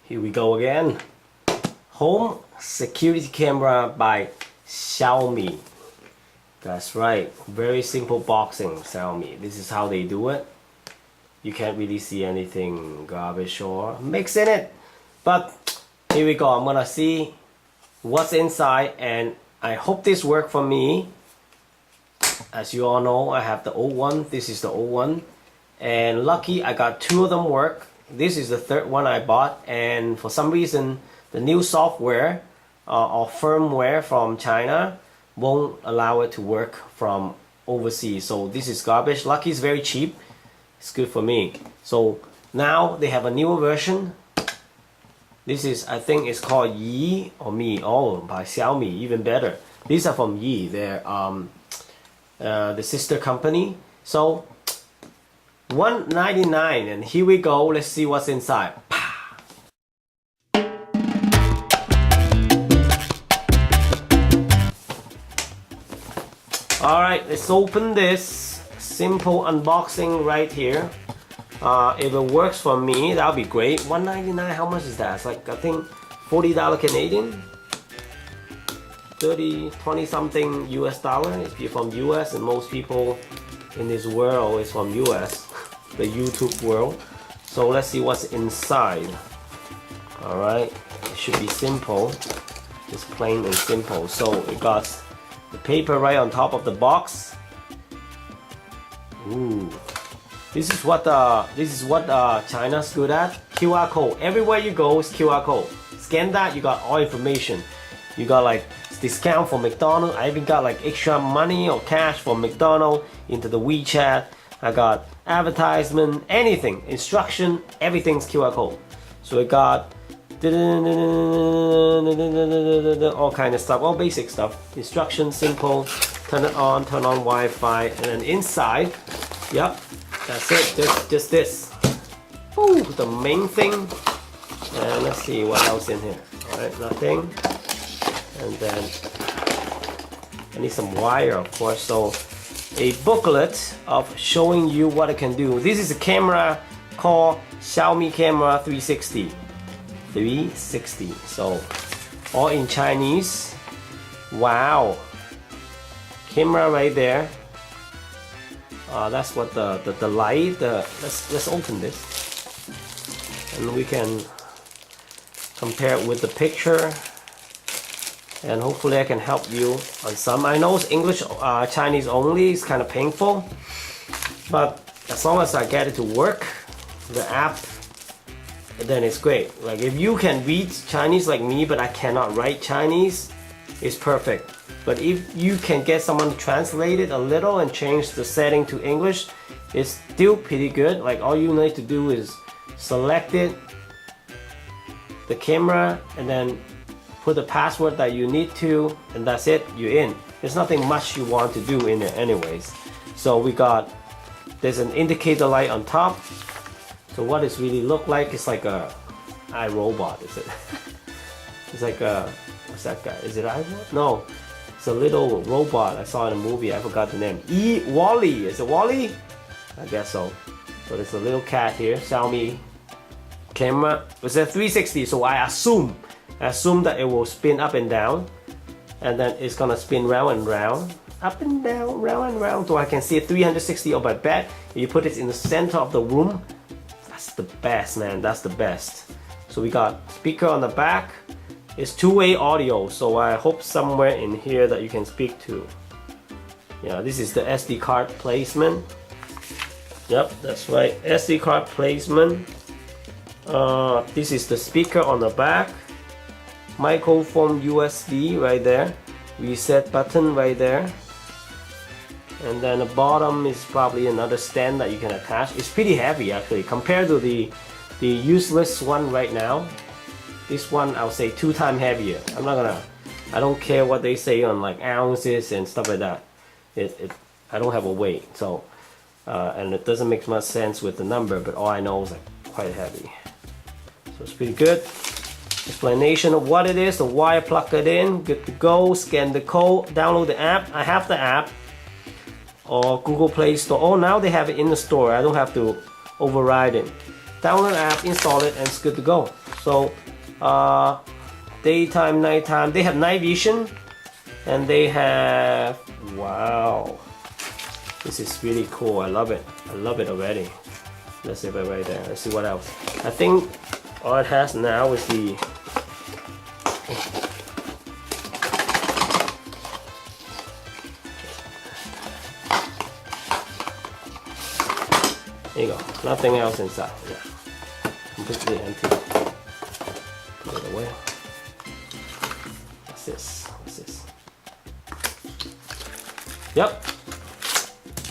Here we go again. Home security camera by Xiaomi. That's right, very simple boxing, Xiaomi. This is how they do it. You can't really see anything garbage or mix in it. But here we go, I'm gonna see what's inside, and I hope this works for me. As you all know, I have the old one. This is the old one. And lucky I got two of them work. This is the third one I bought, and for some reason the new software or firmware from China won't allow it to work from overseas. So this is garbage. Lucky is very cheap. It's good for me. So now they have a newer version. This is, I think it's called Yi or Mi. Oh, by Xiaomi, even better. These are from Yi. They're the sister company. So $199, and here we go. Let's see what's inside. Alright, let's open this. Simple unboxing right here. If it works for me, that'll be great. $199, how much is that? It's like, I think $40 Canadian, 20 something US dollar if you're from US, and most people in this world is from US, the YouTube world. So let's see what's inside. Alright, it should be simple. It's plain and simple. So it got the paper right on top of the box. Ooh, this is what China's good at. QR code. Everywhere you go is QR code. Scan that, you got all information. You got like discount for McDonald's. I even got like extra money or cash for McDonald's into the WeChat. I got advertisement, anything, instruction, everything's QR code. So it got all kind of stuff, all basic stuff. Instruction, simple, turn it on, turn on Wi-Fi, and then inside, yep, that's it, just this. Ooh, the main thing. And let's see what else in here. Alright, nothing. And then I need some wire, of course. So a booklet of showing you what it can do. This is a camera called Xiaomi Camera 360. So all in Chinese. Wow. Camera right there. That's what the light. Let's open this, and we can compare it with the picture. And hopefully I can help you on some. I know it's English, Chinese only. It's kind of painful, but as long as I get it to work, the app, then it's great. Like if you can read Chinese like me, but I cannot write Chinese, it's perfect. But if you can get someone to translate it a little and change the setting to English, it's still pretty good. Like all you need to do is select it, the camera, and then put the password that you need to, and that's it, you're in. There's nothing much you want to do in it anyways. So we got, there's an indicator light on top. So what it really look like, it's like a iRobot, is it? It's like a, what's that guy? Is it iRobot? No, it's a little robot I saw in a movie, I forgot the name. Wall-E, is it Wall-E? I guess so. So there's a little cat here, Xiaomi camera. It's a 360, so I assume that it will spin up and down, and then it's gonna spin round and round, up and down, round and round, so I can see 360 of my bed. You put it in the center of the room. That's the best, man. That's the best. So we got speaker on the back. It's two-way audio, so I hope somewhere in here that you can speak to. Yeah, this is the SD card placement. Yep, that's right, SD card placement. This is the speaker on the back. Microphone USB right there, reset button right there, and then the bottom is probably another stand that you can attach. It's pretty heavy actually compared to the useless one right now. This one I'll say 2 times heavier. I don't care what they say on like ounces and stuff like that. I don't have a weight, so and it doesn't make much sense with the number, but all I know is like quite heavy. So it's pretty good. Explanation of what it is, the wire, plug it in, good to go, scan the code, download the app. I have the app, or Google Play Store. Oh, now they have it in the store. I don't have to override it. Download the app, install it, and it's good to go. So daytime, nighttime, they have night vision, and they have, wow, this is really cool. I love it already. Let's see it right there. Let's see what else. I think all it has now is the there you go. Nothing else inside. Yeah. Completely empty. Put it away. What's this? What's this? Yep.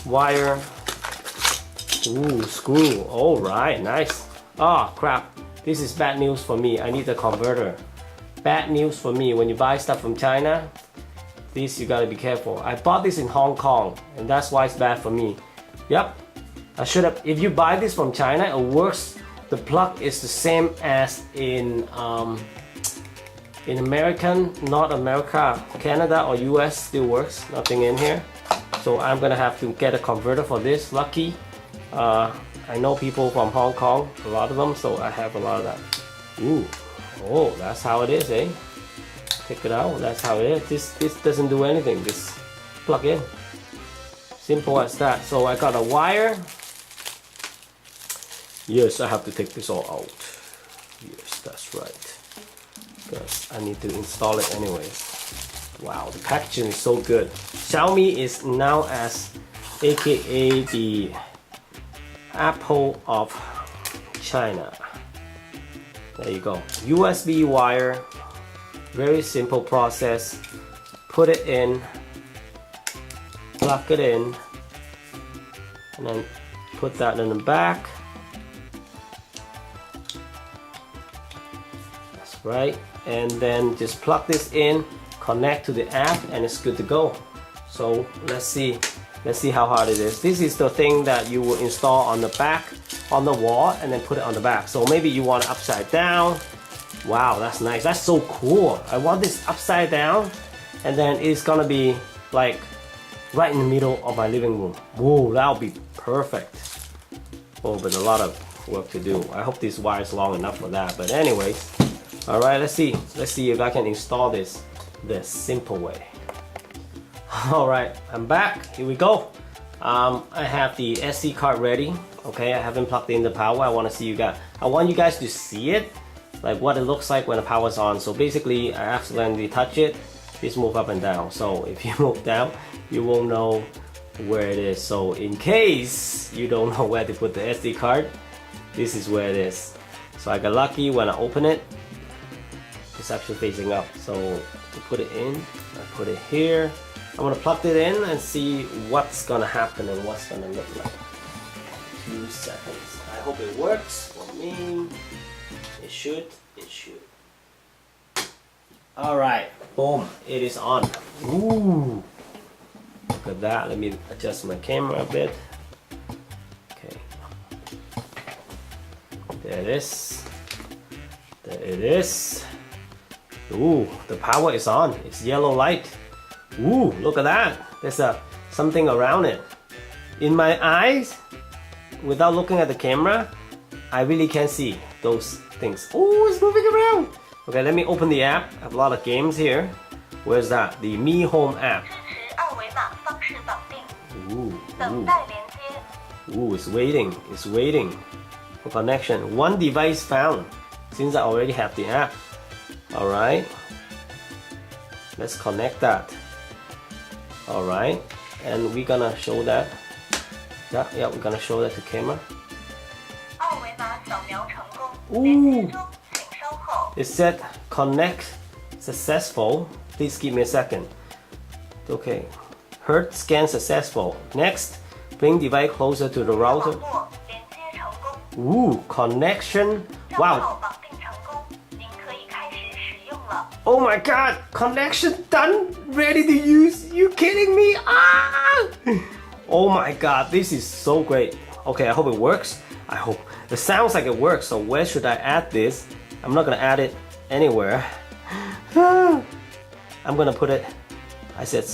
Wire. Ooh, screw. All right, nice. Oh crap. This is bad news for me. I need a converter. Bad news for me. When you buy stuff from China, this you gotta be careful. I bought this in Hong Kong, and that's why it's bad for me. Yep. I should have. If you buy this from China, it works. The plug is the same as in American, not America, Canada or US still works. Nothing in here. So I'm gonna have to get a converter for this. Lucky. I know people from Hong Kong, a lot of them, so I have a lot of that. Ooh, oh, that's how it is, eh? Take it out, that's how it is. This doesn't do anything, just plug in. Simple as that. So I got a wire. Yes, I have to take this all out. Yes, that's right. Because I need to install it anyways. Wow, the packaging is so good. Xiaomi is now as AKA the Apple of China. There you go. USB wire. Very simple process. Put it in. Plug it in. And then put that in the back. That's right. And then just plug this in. Connect to the app and it's good to go. So let's see how hard it is. This is the thing that you will install on the back, on the wall, and then put it on the back. So maybe you want it upside down. Wow, that's nice. That's so cool. I want this upside down, and then it's gonna be like right in the middle of my living room. Whoa, that'll be perfect. Oh, but a lot of work to do. I hope this wire is long enough for that. But anyways, all right, let's see if I can install this the simple way. All right, I'm back. Here we go. I have the SD card ready. Okay, I haven't plugged in the power. I want you guys to see it, like what it looks like when the power's on. So basically, I accidentally touch it. This move up and down. So if you move down, you won't know where it is. So in case you don't know where to put the SD card, this is where it is. So I got lucky when I open it. It's actually facing up. So to put it in, I put it here. I'm gonna plug it in and see what's gonna happen and what's gonna look like. 2 seconds. I hope it works for me. It should. Alright, boom, it is on. Ooh, look at that. Let me adjust my camera a bit. Okay, there it is. There it is. Ooh, the power is on. It's yellow light. Ooh, look at that. There's something around it. In my eyes, without looking at the camera, I really can't see those things. Oh, it's moving around. Okay, let me open the app. I have a lot of games here. Where's that? The Mi Home app. Ooh, it's waiting. It's waiting for connection. One device found, since I already have the app. Alright. Let's connect that. Alright. And we're gonna show that. Yeah, we're gonna show that to camera. Ooh. It said connect successful. Please give me a second. Okay. Herd scan successful. Next, bring device closer to the router. Ooh, connection. Wow. Oh my god, connection done, ready to use. You kidding me? Ah! Oh my god, this is so great. Okay, I hope it works. I hope. It sounds like it works, so where should I add this? I'm not gonna add it anywhere. I'm gonna put it, I said,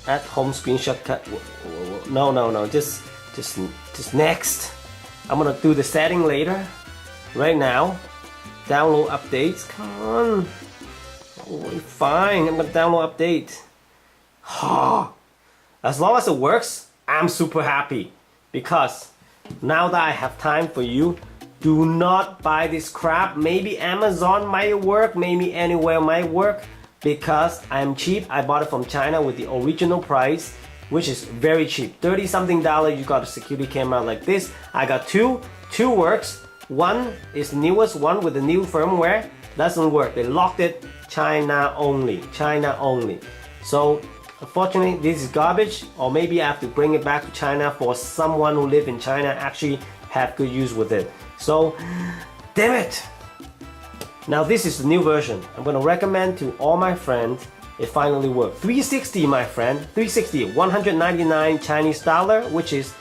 at home screenshot cut. No, just next. I'm gonna do the setting later. Right now, Download updates. Come on. Oh, fine. I'm gonna download update. As long as it works, I'm super happy. Because now that I have time for you, do not buy this crap. Maybe Amazon might work, maybe anywhere might work. Because I'm cheap. I bought it from China with the original price, which is very cheap. $30 something. You got a security camera like this. I got two works. One is newest one with the new firmware. Doesn't work. They locked it. China only. China only. So unfortunately this is garbage, or maybe I have to bring it back to China for someone who live in China actually have good use with it. So damn it. Now this is the new version. I'm gonna recommend to all my friends. It finally worked. 360 my friend. 360. 199 Chinese dollar, which is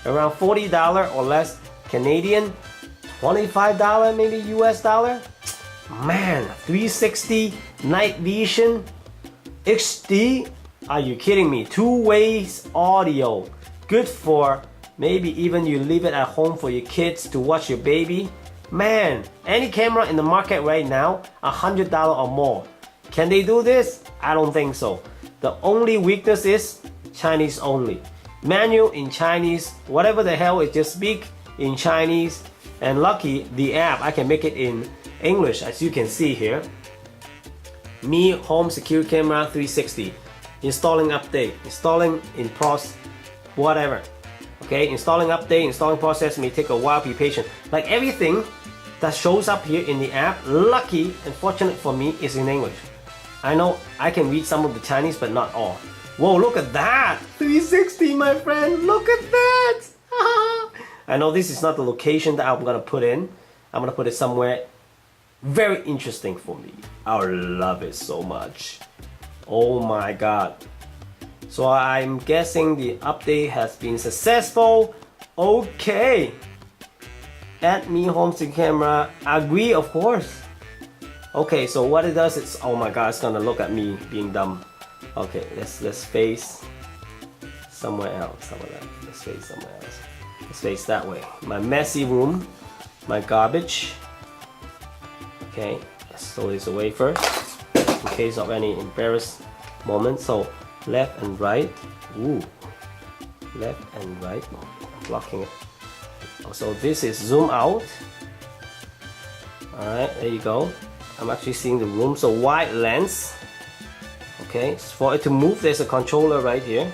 around $40 or less Canadian. $25 maybe US dollar. Man, 360 night vision HD. Are you kidding me? 2-way audio. Good for maybe even you leave it at home for your kids to watch your baby. Man, any camera in the market right now, $100 or more. Can they do this? I don't think so. The only weakness is Chinese only. Manual in Chinese, whatever the hell, it just speak in Chinese. And lucky, the app, I can make it in English, as you can see here. Mi Home Secure Camera 360. Installing update, installing in process, whatever. Okay, installing update, installing process may take a while, be patient. Like everything that shows up here in the app, lucky and fortunate for me, is in English. I know I can read some of the Chinese, but not all. Whoa, look at that! 360, my friend, look at that! I know this is not the location that I'm gonna put in. I'm gonna put it somewhere very interesting for me. I love it so much. Oh my god. So I'm guessing the update has been successful. Okay. Add me home to camera. Agree, of course. Okay, so what it does is, oh my god, it's gonna look at me being dumb. Okay, let's face somewhere else. Let's face somewhere else. Let's face that way. My messy room, my garbage. Okay, let's throw this away first in case of any embarrassed moment. So left and right. Ooh, left and right. I'm blocking it. So this is zoom out. Alright, there you go. I'm actually seeing the room. So wide lens. Okay, for it to move, there's a controller right here.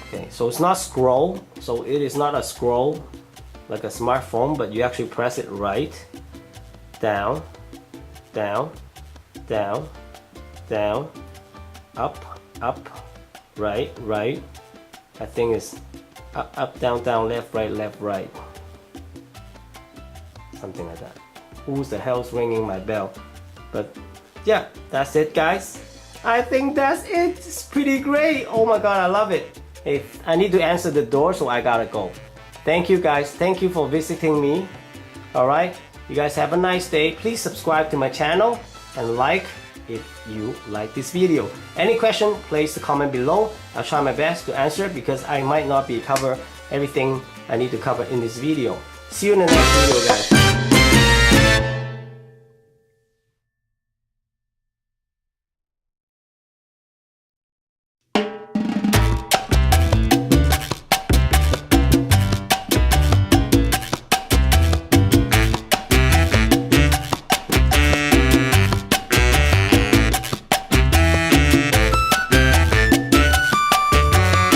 Okay, so it's not scroll. So it is not a scroll like a smartphone, but you actually press it right, down, down, down, down, up, up, right, right. I think it's up, up, down, down, left, right. Something like that. Who's the hell's ringing my bell? But yeah, that's it, guys. I think that's it. It's pretty great. Oh my god, I love it. Hey, I need to answer the door, so I gotta go. Thank you, guys. Thank you for visiting me. Alright, you guys have a nice day. Please subscribe to my channel and like if you like this video. Any question, place a comment below. I'll try my best to answer because I might not be cover everything I need to cover in this video. See you in the next video, guys.